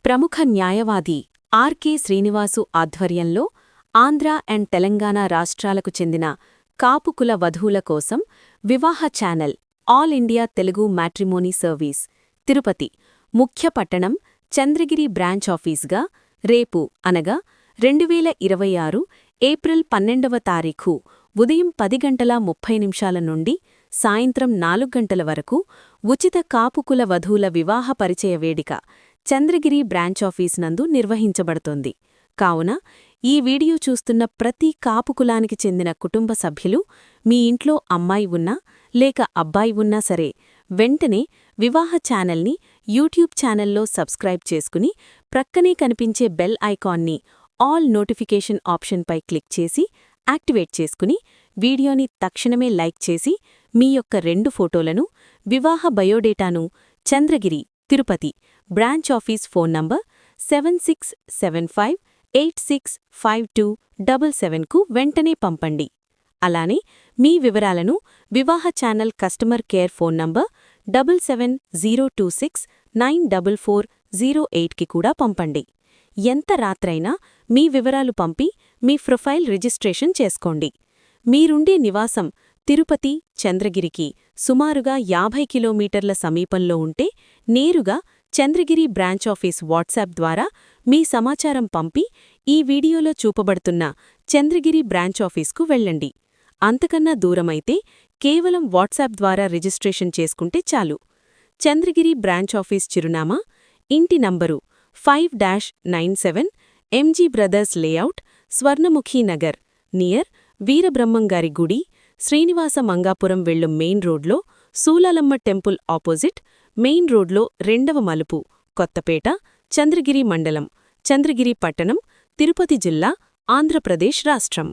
ప్రముఖ న్యాయవాది ఆర్కే శ్రీనివాసు ఆధ్వర్యంలో ఆంధ్ర అండ్ తెలంగాణ రాష్ట్రాలకు చెందిన కాపు కుల వధూల కోసం వివాహ channel all India Telugu matrimony service Tirupati ముఖ్య పట్టణం చంద్రగిరి బ్రాంచ్ ఆఫీస్గా రేపు అనగా 2026 ఏప్రిల్ 12వ తారీఖు ఉదయం 10:30 నుండి సాయంత్రం 4 గంటల వరకు ఉచిత కాపు కుల వధూల వివాహ పరిచయ వేదిక చంద్రగిరి బ్రాంచ్ ఆఫీస్ నందు నిర్వహించబడుతోంది. కావున ఈ వీడియో చూస్తున్న ప్రతి కాపు కులానికి చెందిన కుటుంబ సభ్యులు మీ ఇంట్లో అమ్మాయి ఉన్నా లేక అబ్బాయి ఉన్నా సరే వెంటనే వివాహ ఛానల్ని యూట్యూబ్ ఛానల్లో సబ్స్క్రైబ్ చేసుకుని ప్రక్కనే కనిపించే బెల్ ఐకాన్ని ఆల్ నోటిఫికేషన్ ఆప్షన్పై క్లిక్ చేసి యాక్టివేట్ చేసుకుని వీడియోని తక్షణమే లైక్ చేసి మీ యొక్క 2 ఫోటోలను వివాహ బయోడేటాను Chandragiri Tirupati branch office phone number 7675865277కు వెంటనే పంపండి. అలానే మీ వివరాలను వివాహ channel customer care phone number 7702694408కి కూడా పంపండి. ఎంత రాత్రైనా మీ వివరాలు పంపి మీ ప్రొఫైల్ రిజిస్ట్రేషన్ చేసుకోండి. మీరుండే నివాసం తిరుపతి చంద్రగిరికి సుమారుగా 50 కిలోమీటర్ల సమీపంలో ఉంటే నేరుగా చంద్రగిరి బ్రాంచ్ ఆఫీస్ వాట్సాప్ ద్వారా మీ సమాచారం పంపి ఈ వీడియోలో చూపబడుతున్న చంద్రగిరి బ్రాంచ్ ఆఫీస్కు వెళ్ళండి. అంతకన్నా దూరమైతే కేవలం వాట్సాప్ ద్వారా రిజిస్ట్రేషన్ చేసుకుంటే చాలు. చంద్రగిరి బ్రాంచ్ ఆఫీస్ చిరునామా ఇంటి number 5-97 MG brothers layout Swarnamukhi Nagar near వీరబ్రహ్మంగారి గుడి శ్రీనివాస మంగాపురం వెళ్ళు మెయిన్ రోడ్లో సూలాలమ్మ టెంపుల్ ఆపోజిట్ మెయిన్ రోడ్లో 2వ మలుపు కొత్తపేట చంద్రగిరి మండలం చంద్రగిరి పట్టణం తిరుపతి జిల్లా ఆంధ్రప్రదేశ్ రాష్ట్రం.